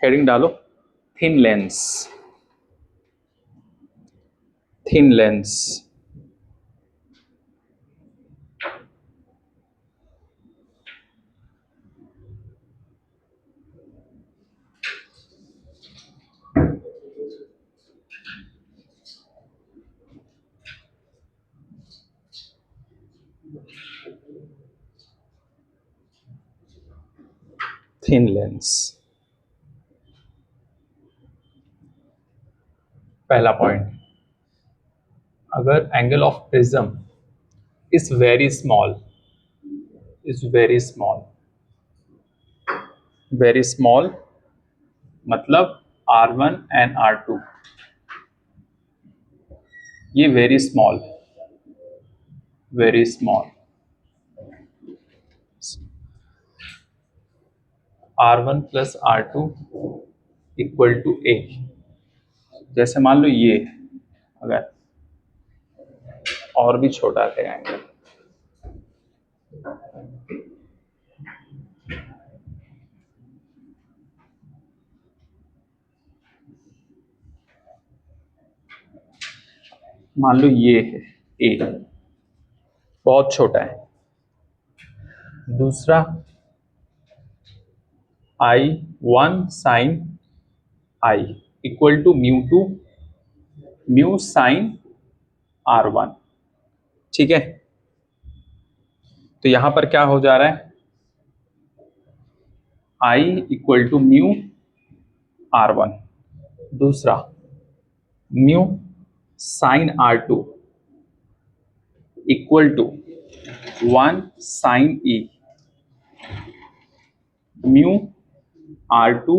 Heading डालो thin lens, thin lens. Thin lens, पहला point, अगर angle of prism is very small, is very small, very small मतलब R1 and R2, ये very small, very small, R1 plus R2 equal to A। जैसे मान लो ये अगर और भी छोटा है एंगल, मान लो ये है A, बहुत छोटा है। दूसरा I1 sine I equal to μ2 mu sine R1, ठीक है। तो यहां पर क्या हो जा रहा है, I equal to mu R1, दूसरा mu sine R2 equal to 1 sine E, mu R2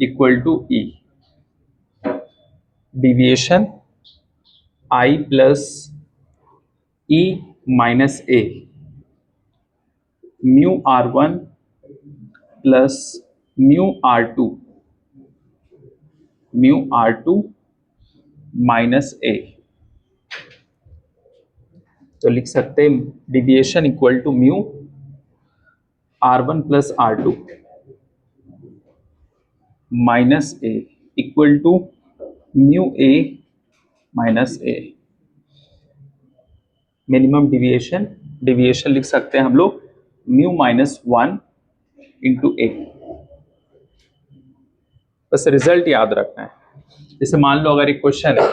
equal to E, deviation I plus E minus A, mu R1 plus mu R2, mu R2 minus A। तो लिख सकते हैं deviation equal to mu R1 plus R2 minus A equal to mu A minus A। Minimum deviation, deviation लिख सकते हैं हम लोग mu minus 1 into A। बस रिजल्ट याद रखना है। जैसे मान लो अगर एक क्वेश्चन है,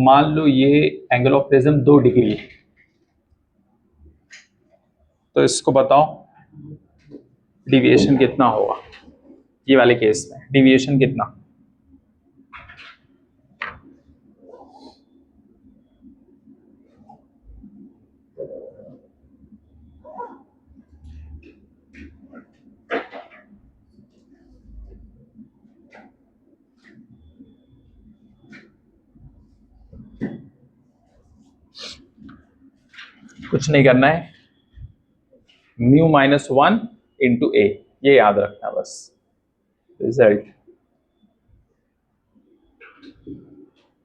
मान लो ये एंगल ऑफ प्रिज्म 2 डिग्री है, तो इसको बताओ डिविएशन कितना होगा। ये वाले केस में डिविएशन कितना, कुछ नहीं करना है, म्यू माइनस 1 इंटू A, ये याद रखना बस। रिजल्ट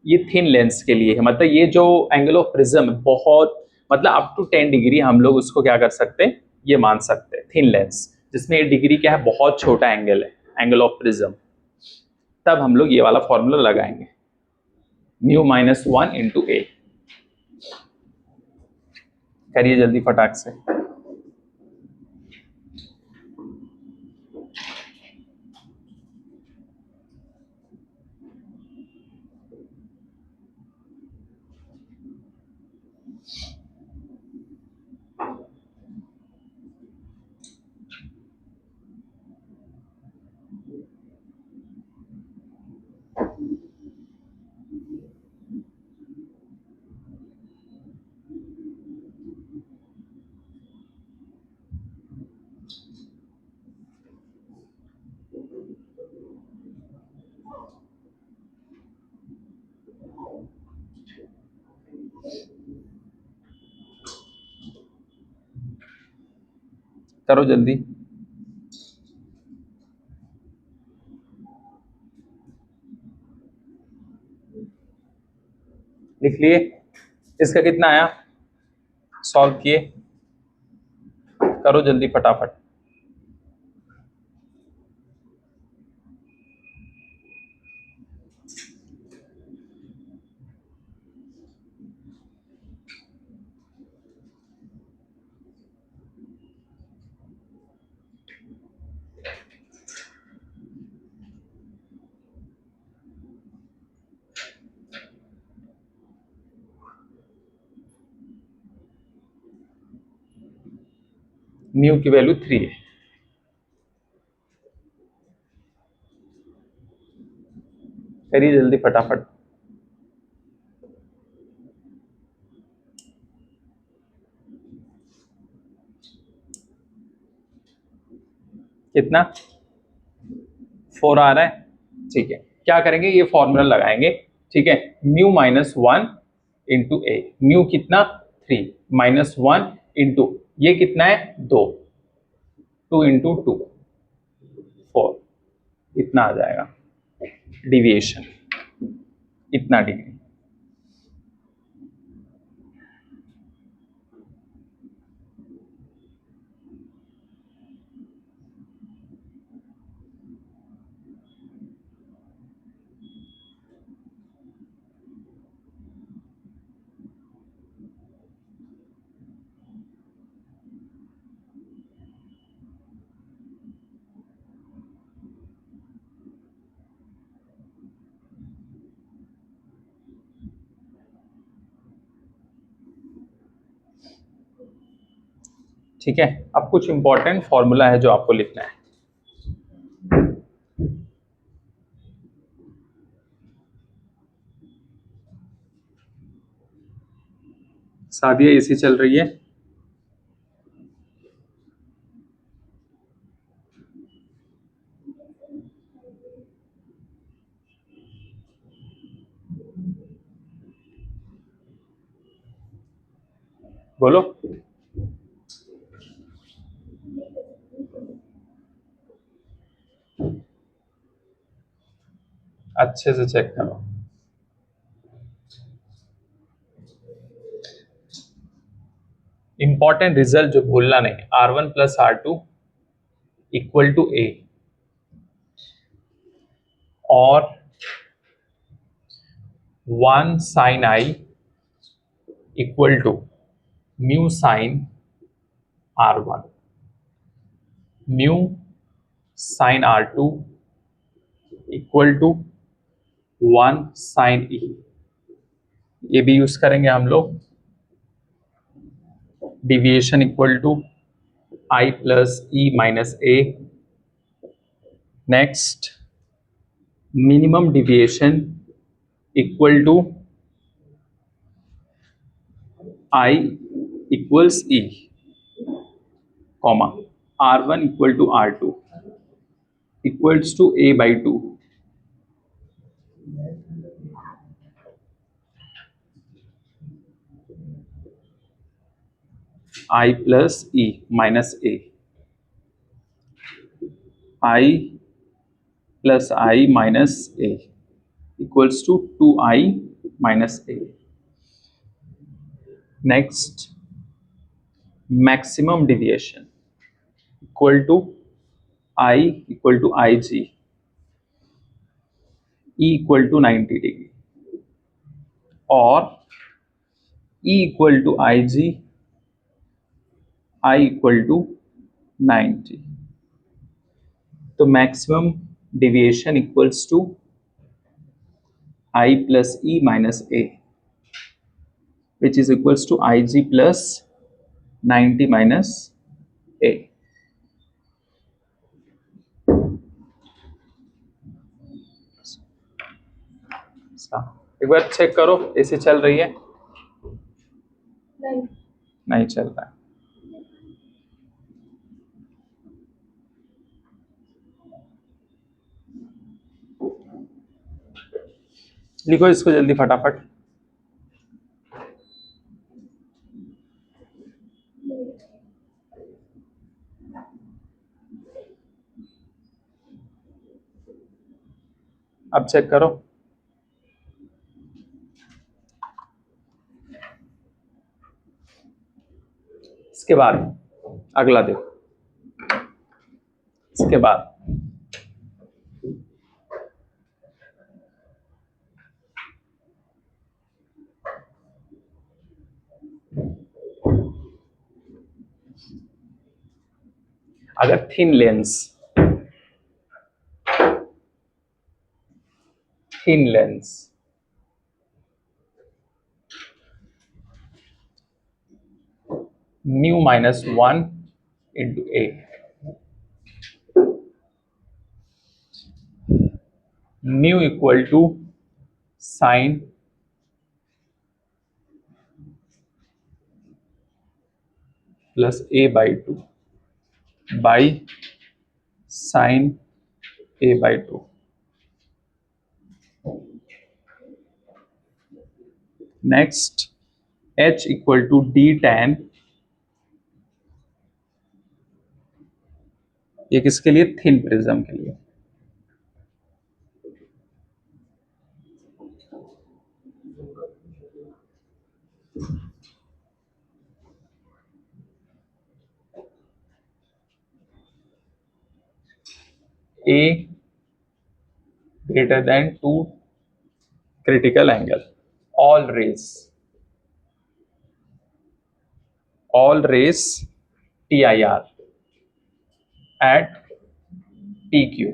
ये थिन लेंस के लिए है, मतलब ये जो एंगल ऑफ प्रिज्म बहुत मतलब अप टू 10 डिग्री हम लोग उसको क्या कर सकते हैं, ये मान सकते हैं थिन लेंस, जिसमें ये डिग्री क्या है, बहुत छोटा एंगल है, एंगल ऑफ प्रिज्म। तब हम लोग ये वाला फॉर्मूला लगाएंगे म्यू माइनस 1 इंटू A। करिए जल्दी फटाक से। करो जल्दी। लिए। इसका कितना आया, सॉल्व किए, करो जल्दी फटाफट। म्यू की वैल्यू 3 है। करिए जल्दी फटाफट। कितना, 4 आ रहा है, ठीक है। क्या करेंगे, ये फॉर्मूला लगाएंगे, ठीक है। Mu minus 1 into A, mu कितना 3 माइनस 1 इंटू ये कितना है 2, 2 इंटू 2 4, इतना आ जाएगा डिविएशन, इतना डिग्री। ठीक है, अब कुछ इंपॉर्टेंट फॉर्मूला है जो आपको लिखना है। सादिया एसी चल रही है, बोलो। अच्छे से चेक करो। इंपॉर्टेंट रिजल्ट जो भूलना नहीं, R1 plus R2 equal to A, और 1 sine I equal to mu sine R1, mu sine R2 equal to 1 sine E, ये भी यूज करेंगे हम लोग। Deviation equal to I plus E minus A. Next, minimum deviation equal to I equals E, comma R1 equal to R2 equals to a by 2। I plus E minus A, I plus I minus A equals to 2i minus A. Next, maximum deviation equal to I equal to I G, E equal to 90 degree, और E equal to I G, I equal to 90। तो maximum deviation equals to I plus E minus A, which is equals to ig plus 90 minus a। एक बार check करो, AC चल रही है? नहीं चल रहा है। लिखो इसको जल्दी फटाफट। अब चेक करो। इसके बाद अगला देखो, इसके बाद अगर thin lens mu minus 1 into A, mu equal to sine plus A by 2 by sine A by 2। Next H equal to D tan, ये किसके लिए? थिन प्रिज्म के लिए। A greater than 2 critical angle, all rays TIR at PQ,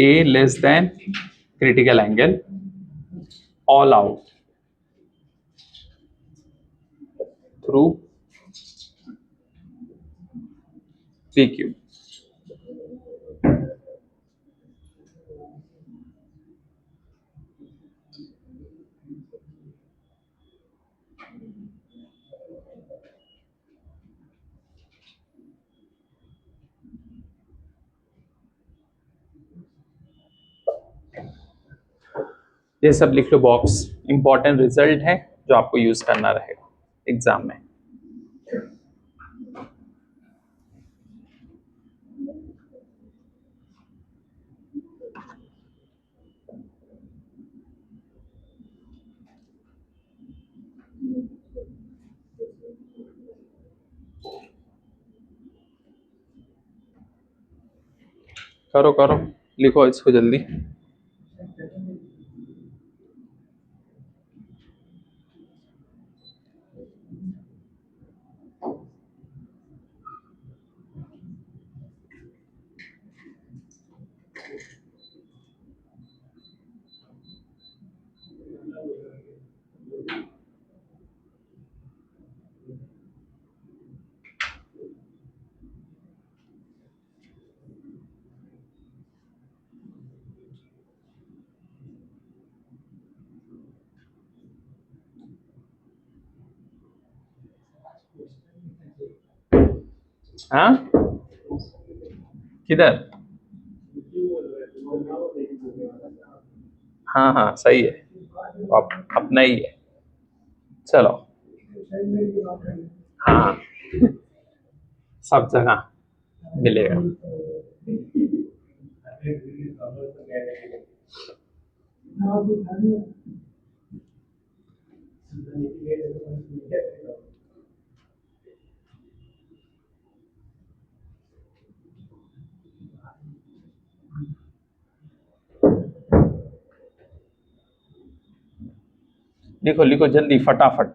A less than critical angle, all out through PQ। ये सब लिख लो, box important result है जो आपको यूज करना रहेगा एग्जाम में। करो करो, लिखो इसको जल्दी। हाँ किधर? हाँ हाँ सही है, अपना ही है। चलो हाँ सब जगह मिलेगा। लिखो लिखो जल्दी फटाफट।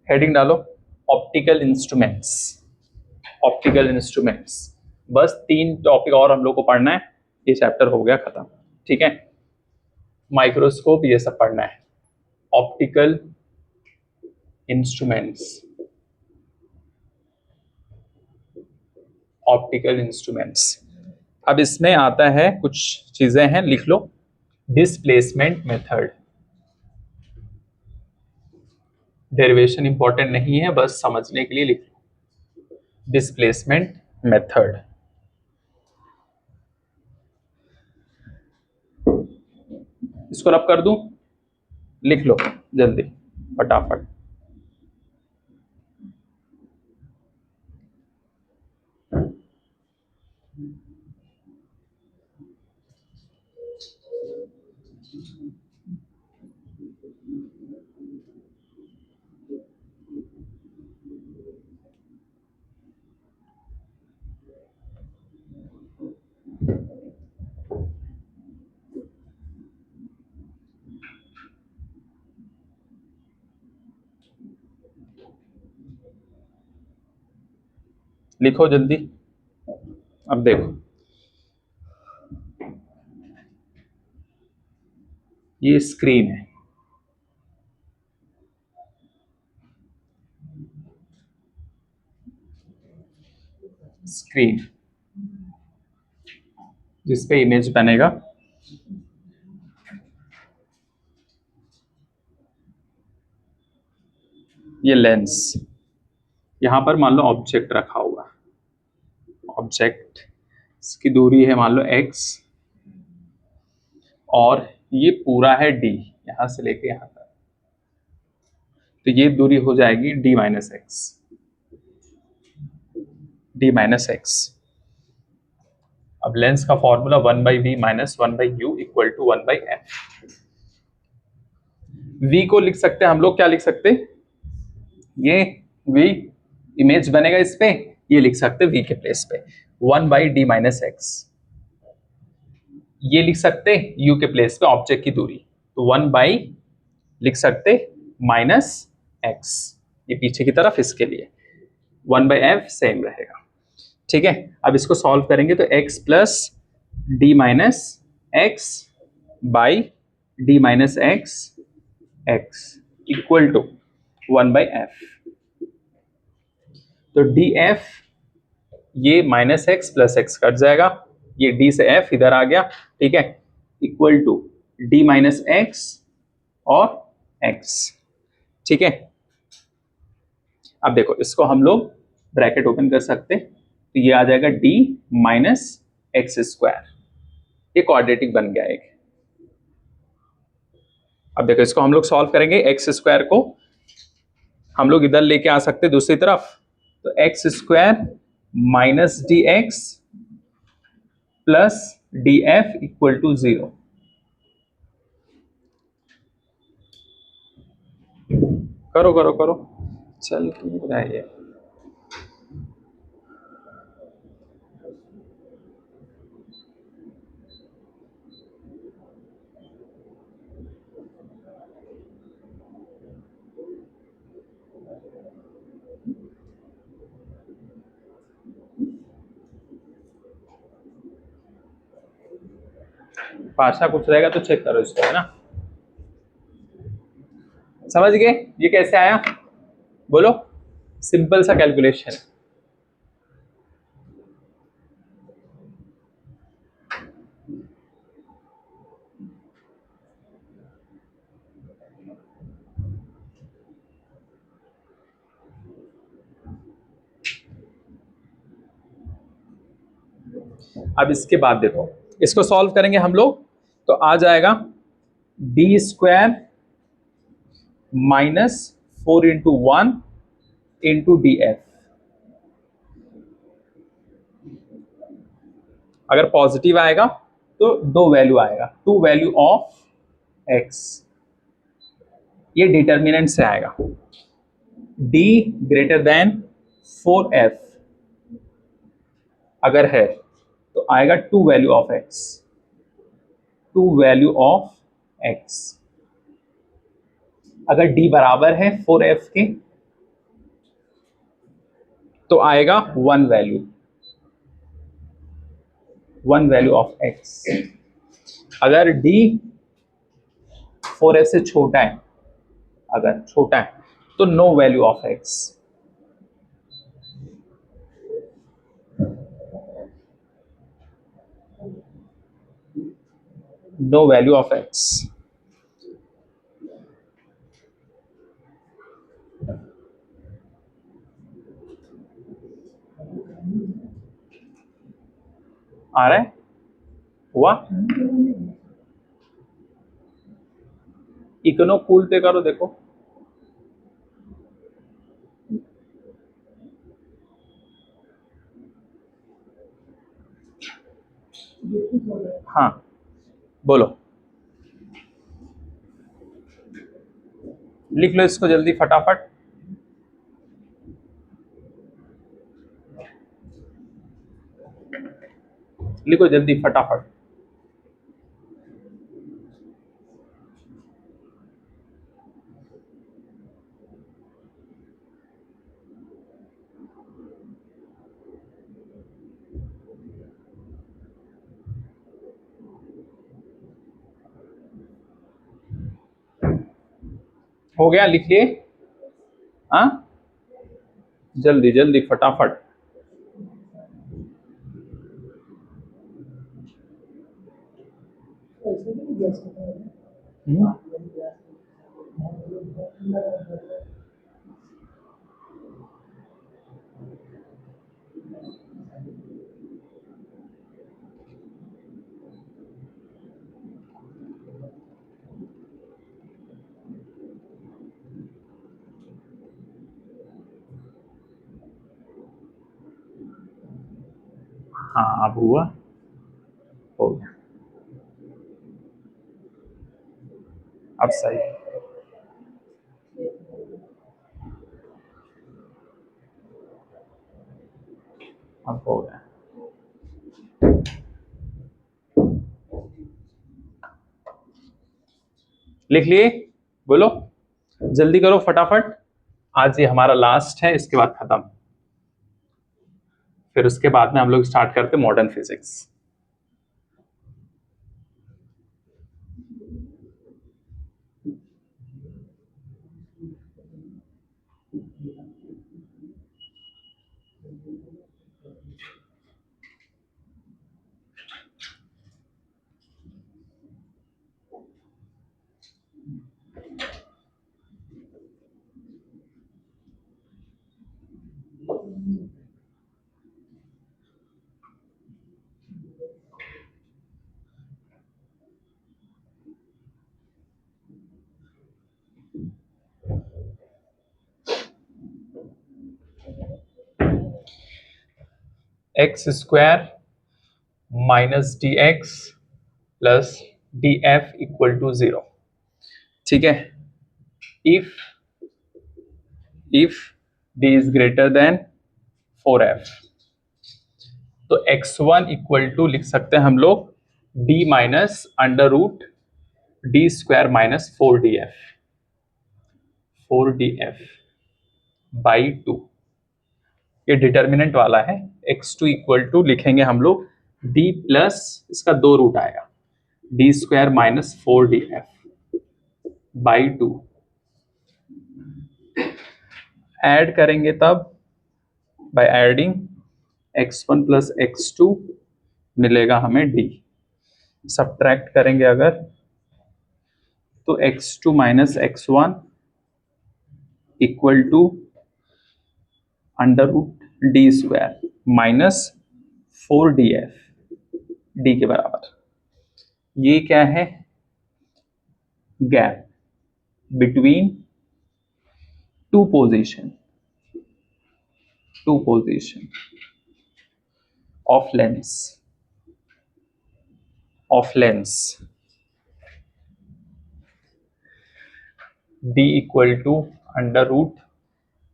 हेडिंग डालो, ऑप्टिकल इंस्ट्रूमेंट्स। ऑप्टिकल इंस्ट्रूमेंट्स, बस 3 टॉपिक और हम लोग को पढ़ना है, ये चैप्टर हो गया खत्म। ठीक है, माइक्रोस्कोप ये सब पढ़ना है। Optical instruments, optical instruments. अब इसमें आता है कुछ चीजें हैं, लिख लो। डिस्प्लेसमेंट मेथड, डेरिवेशन इंपॉर्टेंट नहीं है, बस समझने के लिए लिख लो। Displacement method. इसको रब कर दूं, लिख लो जल्दी फटाफट। लिखो जल्दी। अब देखो, ये स्क्रीन है, स्क्रीन जिस पे इमेज बनेगा, ये लेंस। यहां पर मान लो ऑब्जेक्ट रखा हुआ है, ऑब्जेक्ट, इसकी दूरी है मान लो x, और ये पूरा है d, यहां से लेके यहां तक, तो ये दूरी हो जाएगी d minus X, d minus X. अब लेंस का formula 1/v minus 1/u equal to 1/f। v को लिख सकते हैं हम लोग, क्या लिख सकते, ये v इमेज बनेगा इस पे, ये लिख सकते v के प्लेस पे 1/d माइनस एक्स। ये लिख सकते u के प्लेस पे ऑब्जेक्ट की दूरी, तो 1 लिख सकते माइनस एक्स, ये पीछे की तरफ, इसके लिए 1/f सेम रहेगा। ठीक है, अब इसको सॉल्व करेंगे तो x plus D minus X by D minus X X equal to 1/f। तो डी एफ, ये minus X plus X cut जाएगा, ये डी से एफ इधर आ गया, ठीक है, equal to D minus X और एक्स। ठीक है, अब देखो इसको हम लोग ब्रैकेट ओपन कर सकते, तो ये आ जाएगा डी माइनस एक्स स्क्वायर, ये क्वाड्रेटिक बन गया एक। अब देखो इसको हम लोग सॉल्व करेंगे, एक्स स्क्वायर को हम लोग इधर लेके आ सकते दूसरी तरफ, तो X square minus D X plus D F equal to 0। करो करो करो, चल रहा है ये। भाषा कुछ रहेगा तो चेक करो इसको, है ना। समझ गए ये कैसे आया, बोलो, सिंपल सा कैलकुलेशन। अब इसके बाद देखो, इसको सॉल्व करेंगे हम लोग, तो आ जाएगा D square minus 4 × 1 into D F. अगर पॉजिटिव आएगा तो 2 वैल्यू आएगा, 2 वैल्यू ऑफ एक्स, ये डिटर्मिनेंट से आएगा। d ग्रेटर देन 4f अगर है तो आएगा 2 value of x, 2 value of x। अगर d बराबर है 4f के तो आएगा 1 वैल्यू, 1 वैल्यू ऑफ x। अगर d 4f से छोटा है, अगर छोटा है तो no value of x, no value of x। आ रहा है? हुआ? इकोनो कूल पे करो, देखो। हाँ बोलो, लिख लो इसको जल्दी फटाफट। लिखो जल्दी फटाफट। हो गया? लिख लिए? हाँ, जल्दी जल्दी फटाफट। हम्म, हाँ अब हुआ, हो गया, अब सही, अब हो गया। लिख लिए? बोलो, जल्दी करो फटाफट। आज ये हमारा लास्ट है, इसके बाद खत्म। फिर उसके बाद में हम लोग स्टार्ट करते modern physics. X square minus D X plus D F equal to 0। ठीक है, if D is greater than 4f, तो x1 इक्वल टू लिख सकते हैं हम लोग d minus under root D square minus 4df by 2। ये डिटर्मिनेंट वाला है। x2 इक्वल टू लिखेंगे हम लोग d प्लस इसका 2 रूट आएगा D square minus 4df by 2। Add करेंगे तब by adding x1 plus x2 मिलेगा हमें d। सब्ट्रैक्ट करेंगे अगर तो x2 minus x1 equal to under root D square minus 4df D के बराबर। ये क्या है? Gap between two position of lens d equal to under root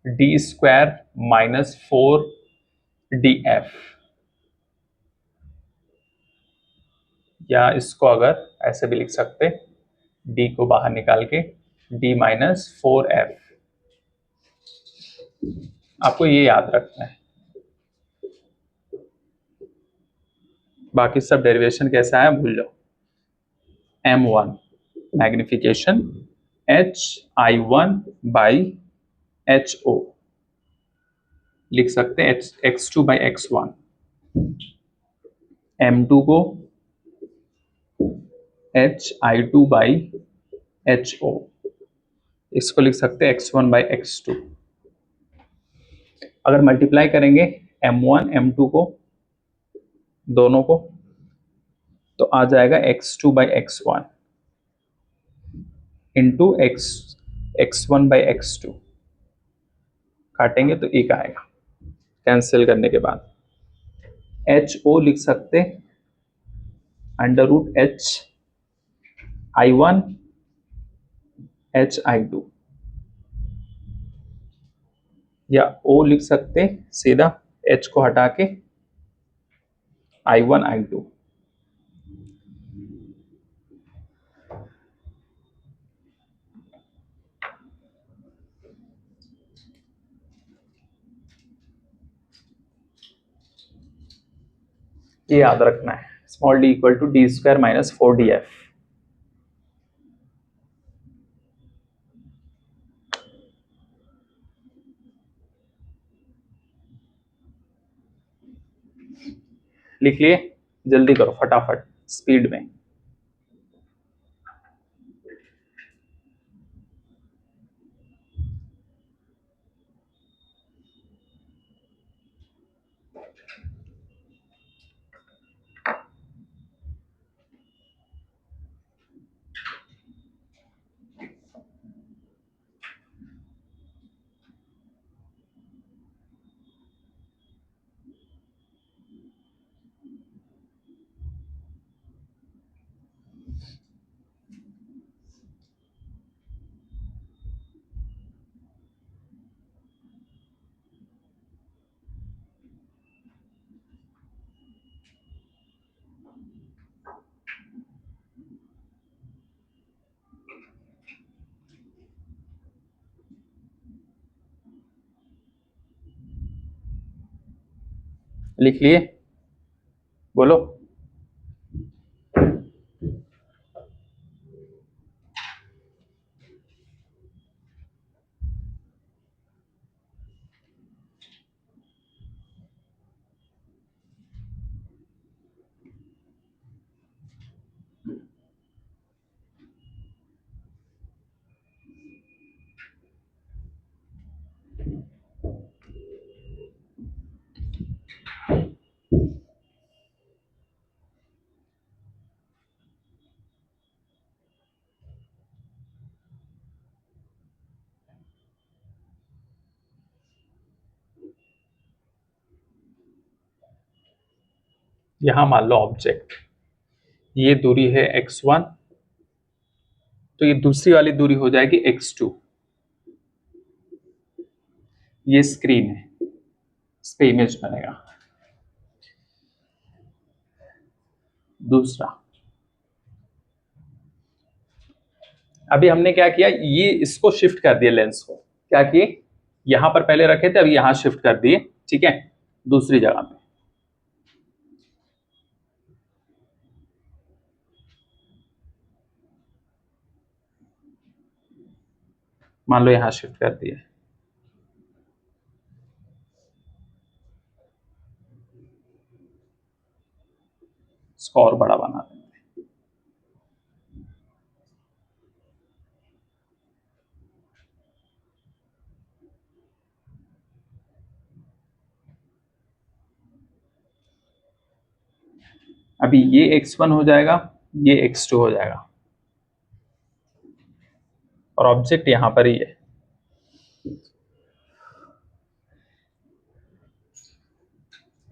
D square minus 4df, या इसको अगर ऐसे भी लिख सकते d को बाहर निकाल के d माइनस 4f। आपको ये याद रखना है। बाकी सब डेरिवेशन कैसा है भूल जाओ। m1 magnification hi1 by ho लिख सकते हैं x2 बाई x1। m2 को hi2 बाई ho, इसको लिख सकते हैं x1 बाई x2। अगर मल्टीप्लाई करेंगे m1 m2 को दोनों को, तो आ जाएगा x2/x1 इंटू x1/x2, काटेंगे तो एक आएगा, कैंसिल करने के बाद एच ओ लिख सकते √h I1 H I2, या ओ लिख सकते सीधा h को हटा के I1 I2। ये याद रखना है, small d equal to d² - 4df। लिख लिए, जल्दी करो फटाफट स्पीड में। लिख लिए, बोलो। यहां मान लो ऑब्जेक्ट, ये दूरी है x1, तो ये दूसरी वाली दूरी हो जाएगी x2। ये स्क्रीन है, इस पे इमेज बनेगा। दूसरा, अभी हमने क्या किया, ये इसको शिफ्ट कर दिया, लेंस को क्या किए, यहां पर पहले रखे थे, अभी यहां शिफ्ट कर दिए, ठीक है, दूसरी जगह पे। मान लो यहां शिफ्ट कर दिए, इसको और बड़ा बना दें। अभी ये x1 हो जाएगा, ये x2 हो जाएगा, और ऑब्जेक्ट यहां पर ही है।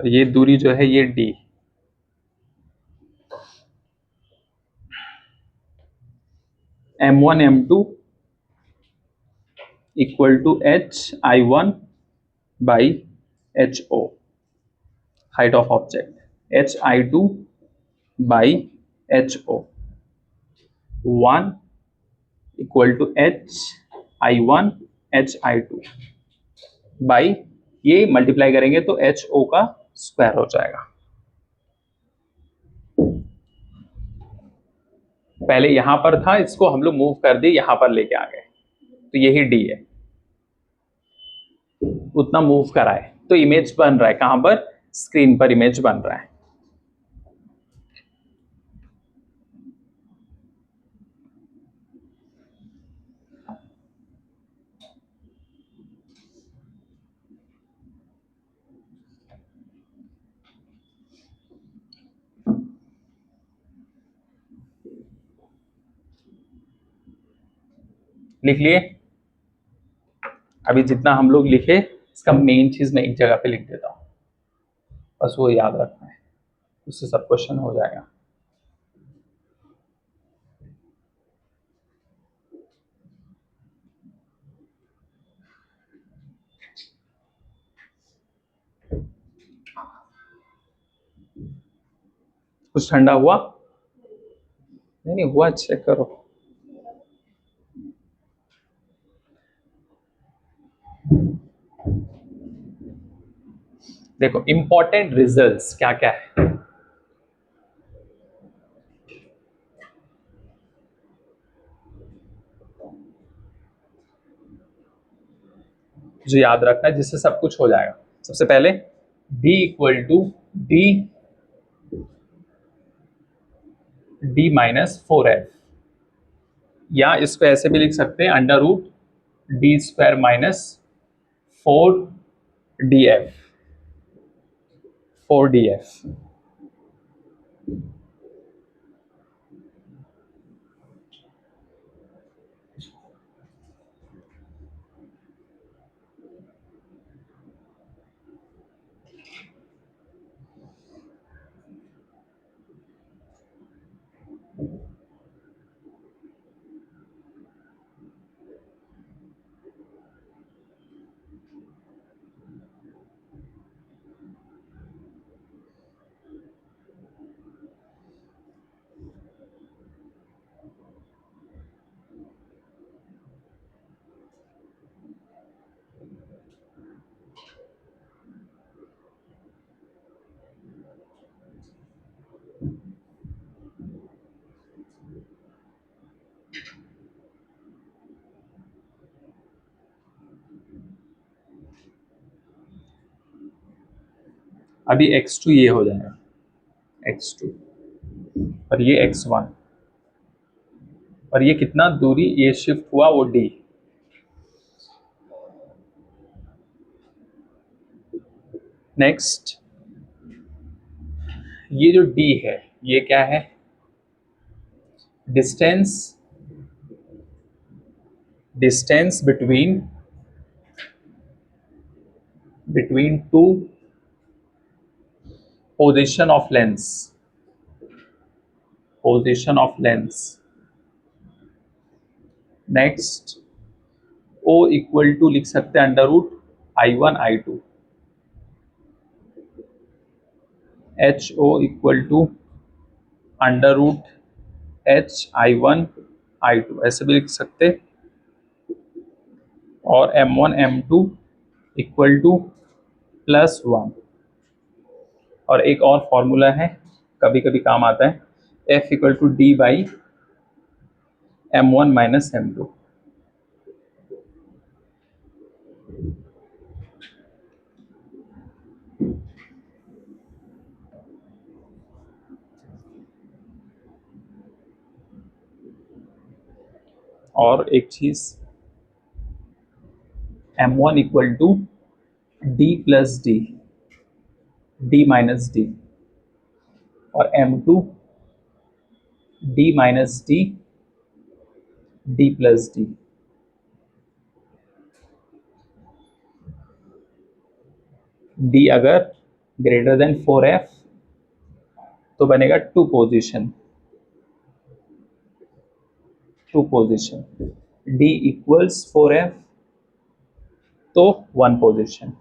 और ये दूरी जो है ये d, m1 m2 equal to HI1/HO, height of object, HI2/HO, 1 equal to HI1/HI2 by, ये मल्टीप्लाई करेंगे तो HO का स्क्वायर हो जाएगा। पहले यहां पर था, इसको हम लोग मूव कर दिए, यहां पर लेके आ गए, तो यही D है, उतना मूव कराए तो इमेज बन रहा है, कहां पर, स्क्रीन पर इमेज बन रहा है। लिख लिए? अभी जितना हम लोग लिखे इसका मेन चीज मैं एक जगह पे लिख देता हूँ, बस वो याद रखना है, उससे सब क्वेश्चन हो जाएगा। कुछ ठंडा हुआ? नहीं नहीं हुआ, चेक करो। देखो इंपॉर्टेंट रिजल्ट्स क्या क्या है। जो याद रखना है जिससे सब कुछ हो जाएगा। सबसे पहले d equal to D D minus 4f, या इसको ऐसे भी लिख सकते हैं under root D square minus 4df, 4df। अभी x2 ये हो जाएगा x2, और ये x1, और ये कितना दूरी ये शिफ्ट हुआ वो d। नेक्स्ट ये जो d है ये क्या है? Distance, distance between two position of lens, position of lens. Next O equal to लिख सकते हैं under root I1 I2, HO इक्वल टू अंडर रूट HI1 I2 ऐसे भी लिख सकते। और M1 M2 इक्वल टू +1। और एक और फॉर्मूला है कभी कभी काम आता है, F equal to D by M1 minus M2। और एक चीज M1 equal to D plus D, D minus D, और M2 D minus D, D plus D। D अगर ग्रेटर देन 4f तो बनेगा two position, two position. D equals 4f तो 1 पोजीशन।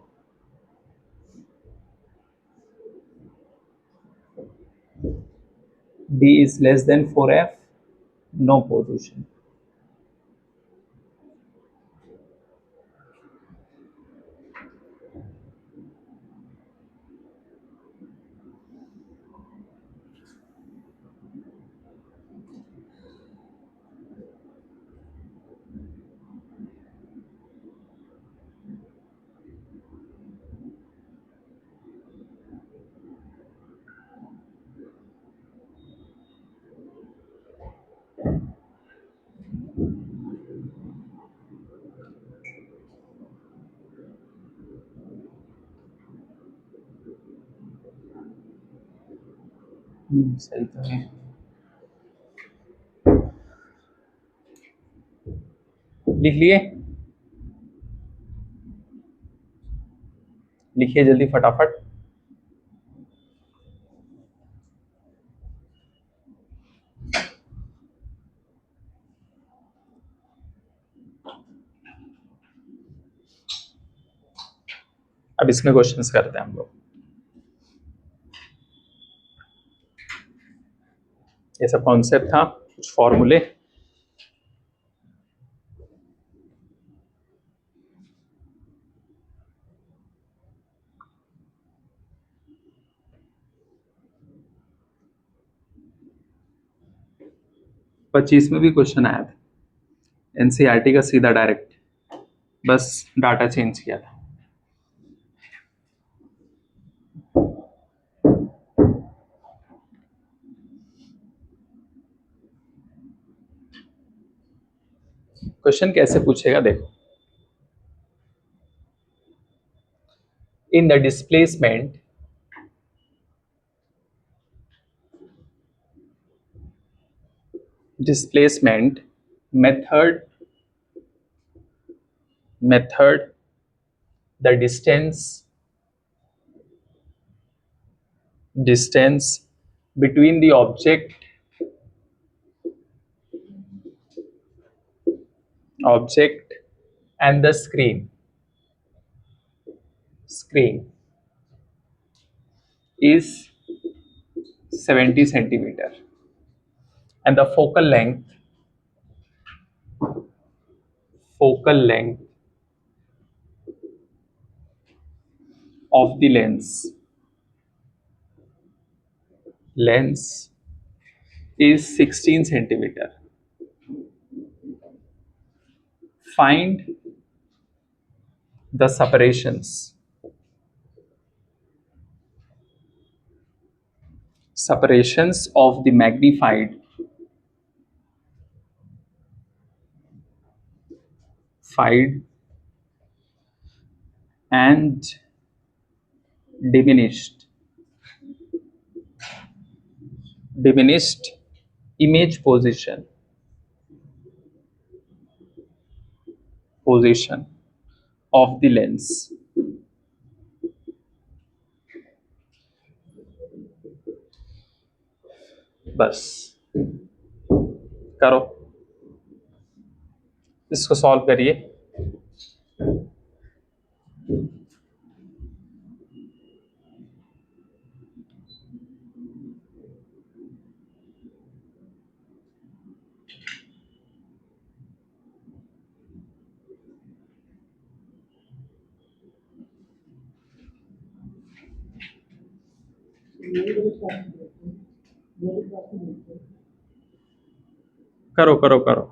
D is less than 4f, no position। सही तो है। लिख लिए? लिखिए जल्दी फटाफट। अब इसमें क्वेश्चंस करते हैं हम लोग। ये सब कॉन्सेप्ट था, कुछ फॉर्मूले। पच्चीस में भी क्वेश्चन आया था एनसीईआरटी का, सीधा डायरेक्ट, बस डाटा चेंज किया था। क्वेश्चन कैसे पूछेगा देखो। In the displacement method the distance between the object and the screen is 70 centimeter, and the focal length of the lens is 16 centimeter. Find the separations of the magnified and diminished image position of the lens. बस करो, इसको solve करिए। करो करो करो।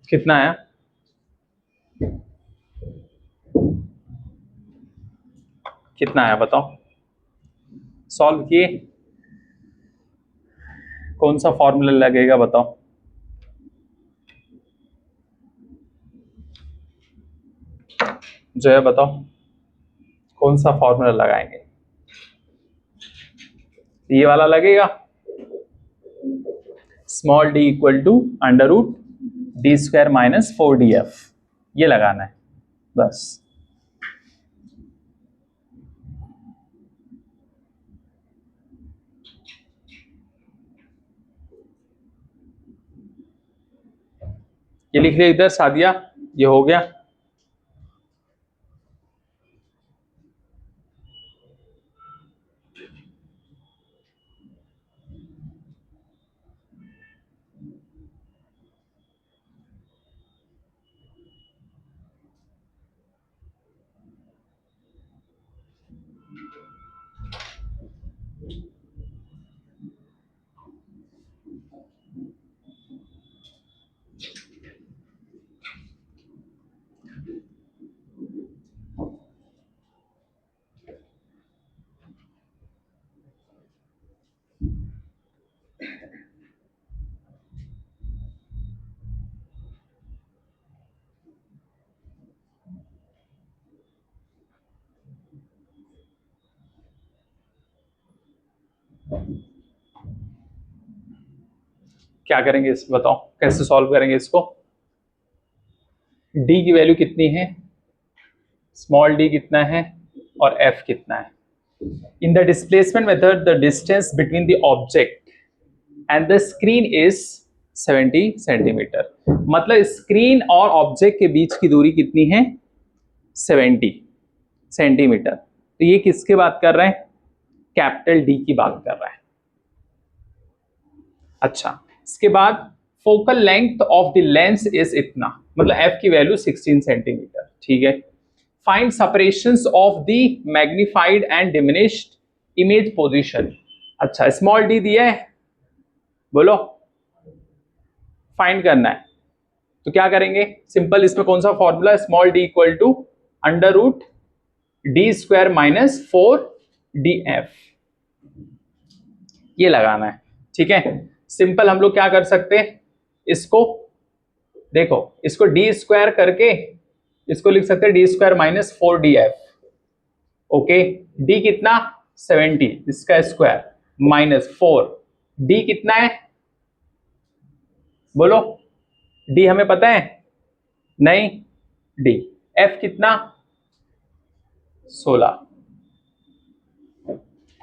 कितना आया? कितना आया बताओ, सॉल्व किए? कौन सा फॉर्मूला लगेगा बताओ? जो है बताओ, कौन सा फॉर्मूला लगाएंगे? ये वाला लगेगा, small d equal to under root D square minus 4df, ये लगाना है बस। ये लिख लिया इधर सादिया, ये हो गया। क्या करेंगे इस, बताओ कैसे सॉल्व करेंगे इसको। डी की वैल्यू कितनी है, स्मॉल डी कितना है और एफ कितना है। In the displacement method the distance between the object and the screen is 70 centimetre. मतलब स्क्रीन और ऑब्जेक्ट के बीच की दूरी कितनी है, 70 सेंटीमीटर। तो ये किसके बात कर रहे हैं, कैपिटल डी की बात कर रहा है। अच्छा, इसके बाद focal length of the lens is इतना, मतलब एफ की वैल्यू 16 सेंटीमीटर, ठीक है। Find separations of the magnified and diminished image position. अच्छा, स्मॉल डी दिया है, बोलो फाइंड करना है, तो क्या करेंगे सिंपल, इसमें कौन सा formula, small d equal to under root D square minus 4df, ये लगाना है, ठीक है। सिंपल हम लोग क्या कर सकते हैं, इसको देखो, इसको डी स्क्वायर करके इसको लिख सकते हैं D square minus 4df, okay. D कितना 70, इसका स्क्वायर माइनस 4, डी कितना है बोलो, डी हमें पता है नहीं, डी, एफ कितना 16,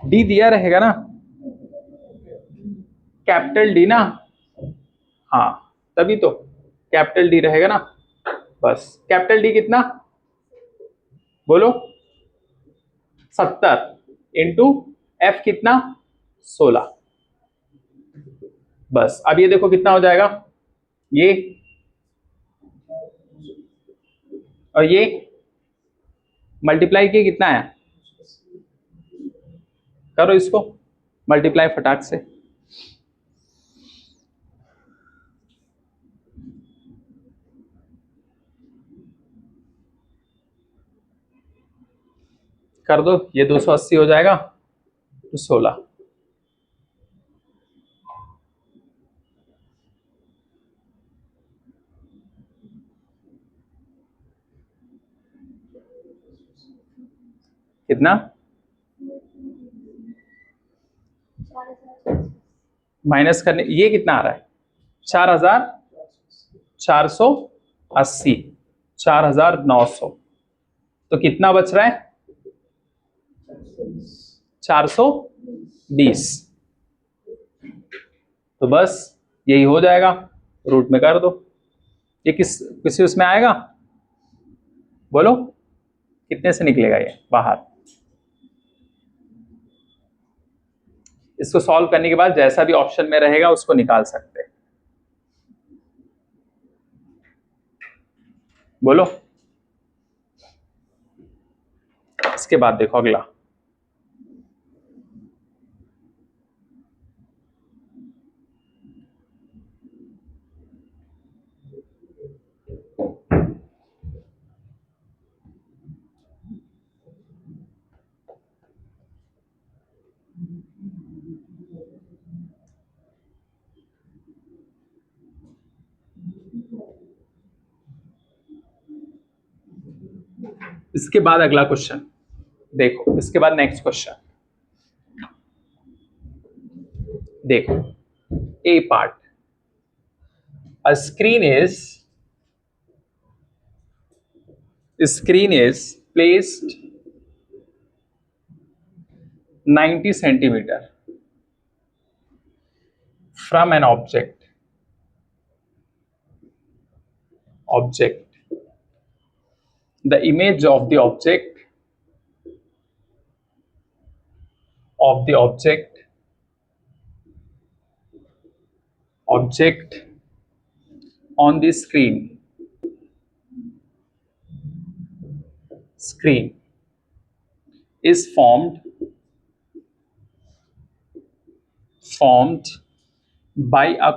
डी दिया रहेगा ना, कैपिटल डी ना, हाँ तभी तो कैपिटल डी रहेगा ना, बस कैपिटल डी कितना बोलो 70 इंटू एफ कितना 16, बस। अब ये देखो कितना हो जाएगा, ये और ये मल्टीप्लाई किए कितना है, करो इसको मल्टीप्लाई फटाक से, कर दो, ये 280 हो जाएगा तो 16, कितना माइनस करने, ये कितना आ रहा है 4480, 4900, तो कितना बच रहा है 420, तो बस यही हो जाएगा, रूट में कर दो। ये किसी उसमें आएगा बोलो, कितने से निकलेगा ये बाहर। इसको सॉल्व करने के बाद जैसा भी ऑप्शन में रहेगा उसको निकाल सकते हैं, बोलो। इसके बाद देखो अगला, इसके बाद अगला क्वेश्चन देखो, इसके बाद नेक्स्ट क्वेश्चन, देखो A part, a screen is placed 90 centimeter from an object. The image of the object on the screen is formed by a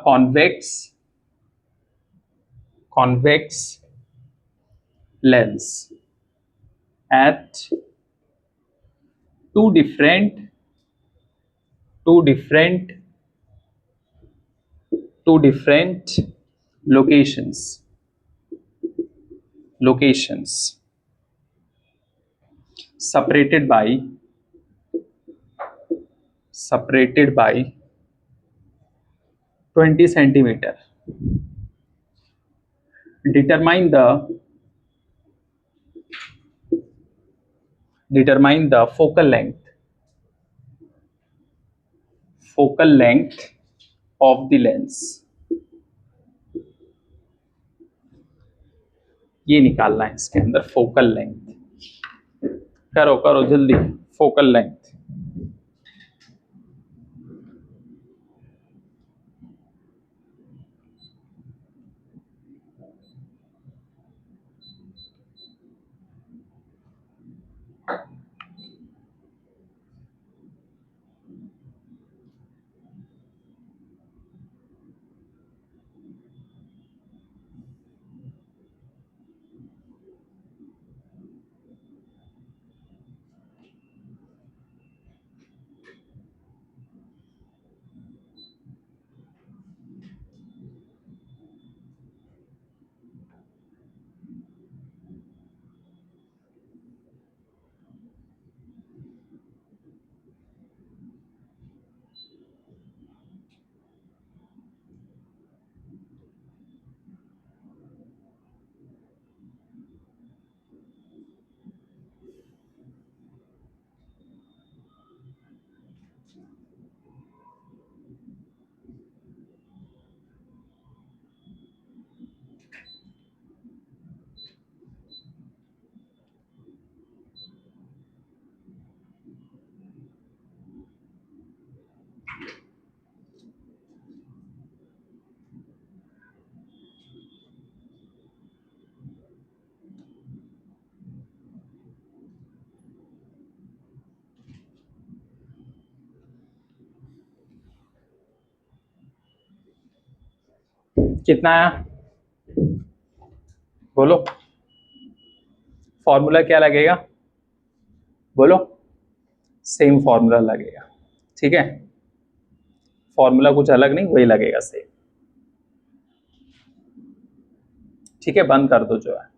convex lens at two different two different two different locations separated by 20 centimeter. Determine the focal length of the lens. ये निकालना है इसके अंदर focal length. करो करो जल्दी, focal length. कितना आया बोलो? फॉर्मूला क्या लगेगा बोलो? सेम फॉर्मूला लगेगा, ठीक है। फॉर्मूला कुछ अलग नहीं, वही लगेगा सेम, ठीक है। बंद कर दो जो है।